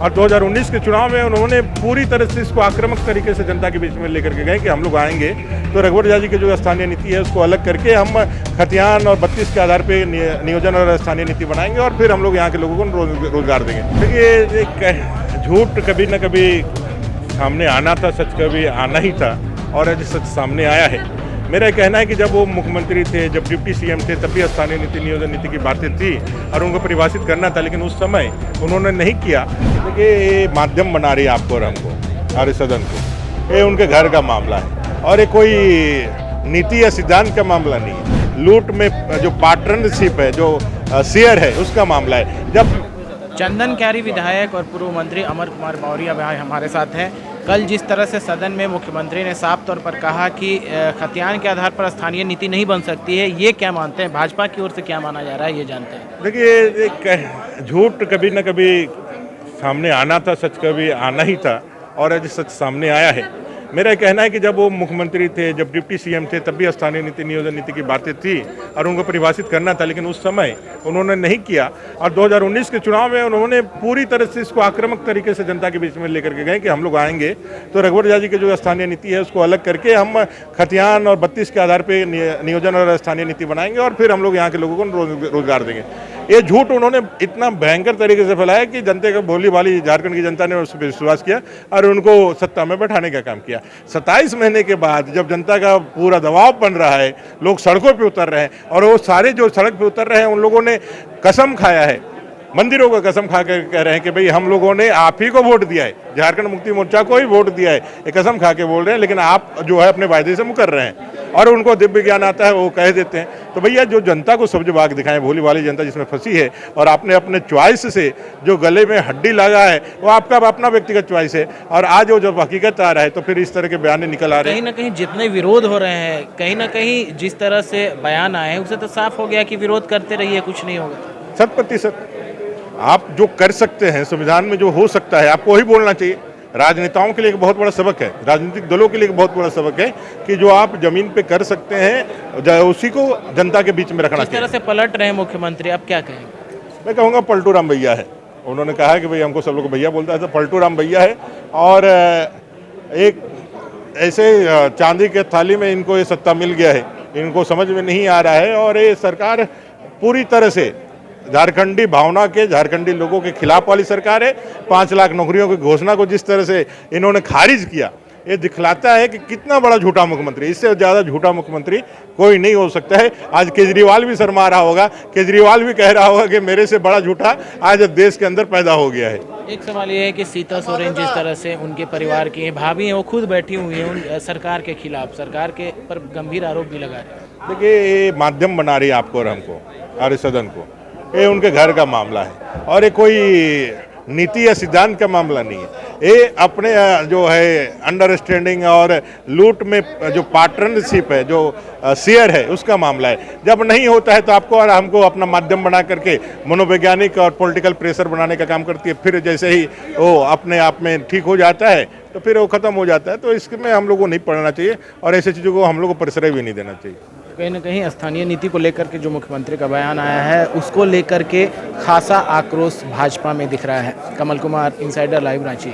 और 2019 के चुनाव में उन्होंने पूरी तरह से इसको आक्रामक तरीके से जनता के बीच में लेकर के गए कि हम लोग आएंगे तो रघुवर झा जी की जो स्थानीय नीति है उसको अलग करके हम खतियान और 32 के आधार पे नियोजन और स्थानीय नीति बनाएंगे और फिर हम लोग यहाँ के लोगों को रोजगार देंगे। देखिए एक झूठ कभी न कभी सामने आना था, सच कभी आना ही था और आज सच सामने आया है। मेरा कहना है कि जब वो मुख्यमंत्री थे, जब डिप्टी सीएम थे, तब भी स्थानीय नीति नियोजन नीति की बातें थी और उनको परिभाषित करना था, लेकिन उस समय उन्होंने नहीं किया। देखिए ये माध्यम बना रही है आपको और हमको और सदन को, ये उनके घर का मामला है और ये कोई नीति या सिद्धांत का मामला नहीं है। लूट में जो पार्टनरशिप है, जो शेयर है, उसका मामला है। जब चंदन क्यारी विधायक और पूर्व मंत्री अमर कुमार मौर्य भाई हमारे साथ हैं। कल जिस तरह से सदन में मुख्यमंत्री ने साफ तौर पर कहा कि खतियान के आधार पर स्थानीय नीति नहीं बन सकती है, ये क्या मानते हैं? भाजपा की ओर से क्या माना जा रहा है, ये जानते हैं? देखिए एक झूठ कभी न कभी सामने आना था, सच कभी आना ही था और आज सच सामने आया है। मेरा कहना है कि जब वो मुख्यमंत्री थे, जब डिप्टी सीएम थे, तब भी स्थानीय नीति नियोजन नीति की बातें थी और उनको परिभाषित करना था, लेकिन उस समय उन्होंने नहीं किया। और 2019 के चुनाव में उन्होंने पूरी तरह से इसको आक्रामक तरीके से जनता के बीच में लेकर के गए कि हम लोग आएंगे तो रघुवर झा जी की जो स्थानीय नीति है उसको अलग करके हम खतियान और 32 के आधार पे नियोजन और स्थानीय नीति बनाएंगे और फिर हम लोग यहाँ के लोगों को रोजगार देंगे। ये झूठ उन्होंने इतना भयंकर तरीके से फैलाया कि जनता का भोली भाली झारखंड की जनता ने उस पर विश्वास किया और उनको सत्ता में बैठाने का काम किया। 27 महीने के बाद जब जनता का पूरा दबाव बन रहा है, लोग सड़कों पे उतर रहे हैं और वो सारे जो सड़क पे उतर रहे हैं उन लोगों ने कसम खाया है, मंदिरों का कसम खा कर कह रहे हैं कि भाई हम लोगों ने आप ही को वोट दिया है, झारखंड मुक्ति मोर्चा को ही वोट दिया है, ये कसम खा के बोल रहे हैं। लेकिन आप जो है अपने वायदे से मुकर रहे हैं और उनको दिव्य ज्ञान आता है, वो कह देते हैं। तो भैया जो जनता को सब्ज बाग दिखाएं, भोली वाली जनता जिसमें फंसी है और आपने अपने चॉइस से जो गले में हड्डी लगा है वो आपका अपना व्यक्तिगत चॉइस है और आज वो जब हकीकत आ रहा है तो फिर इस तरह के बयान निकल आ रहे हैं। कहीं ना कहीं जितने विरोध हो रहे हैं, कहीं ना कहीं जिस तरह से बयान आए हैं उससे तो साफ हो गया कि विरोध करते रहिए, कुछ नहीं होगा। 100% आप जो कर सकते हैं, संविधान में जो हो सकता है आपको वही बोलना चाहिए। राजनेताओं के लिए एक बहुत बड़ा सबक है, राजनीतिक दलों के लिए एक बहुत बड़ा सबक है कि जो आप जमीन पे कर सकते हैं उसी को जनता के बीच में रखना चाहिए। इस तरह से पलट रहे हैं मुख्यमंत्री, अब क्या कहेंगे? मैं कहूँगा पलटू राम भैया है। उन्होंने कहा कि भाई हमको सब लोग भैया बोलता है, तो पलटू राम भैया है और एक ऐसे चांदी के थाली में इनको ये सत्ता मिल गया है, इनको समझ में नहीं आ रहा है और ये सरकार पूरी तरह से झारखंडी भावना के, झारखंडी लोगों के खिलाफ वाली सरकार है। 5 लाख नौकरियों की घोषणा को जिस तरह से इन्होंने खारिज किया, ये दिखलाता है कि कितना बड़ा झूठा मुख्यमंत्री, इससे ज़्यादा झूठा मुख्यमंत्री कोई नहीं हो सकता है। आज केजरीवाल भी शर्मा रहा होगा, केजरीवाल भी कह रहा होगा कि मेरे से बड़ा झूठा आज देश के अंदर पैदा हो गया है। एक सवाल ये है कि सीता सोरेन जिस तरह से उनके परिवार की भाभी हैं, वो खुद बैठी हुई हैं उन सरकार के खिलाफ, सरकार के पर गंभीर आरोप भी लगा रहे हैं। देखिए ये माध्यम बना रही है आपको और हमको और सदन को, ये उनके घर का मामला है और ये कोई नीति या सिद्धांत का मामला नहीं है। ये अपने जो है अंडरस्टैंडिंग और लूट में जो पार्टनरशिप है, जो शेयर है, उसका मामला है। जब नहीं होता है तो आपको और हमको अपना माध्यम बना करके मनोवैज्ञानिक और पॉलिटिकल प्रेशर बनाने का काम करती है। फिर जैसे ही वो अपने आप में ठीक हो जाता है तो फिर वो ख़त्म हो जाता है। तो इसमें हम लोग को नहीं पढ़ना चाहिए और ऐसी चीज़ों को हम लोग को प्रश्रय भी नहीं देना चाहिए। कहीं ना कहीं स्थानीय नीति को लेकर के जो मुख्यमंत्री का बयान आया है उसको लेकर के खासा आक्रोश भाजपा में दिख रहा है। Kamal Kumar, insider live, Ranchi.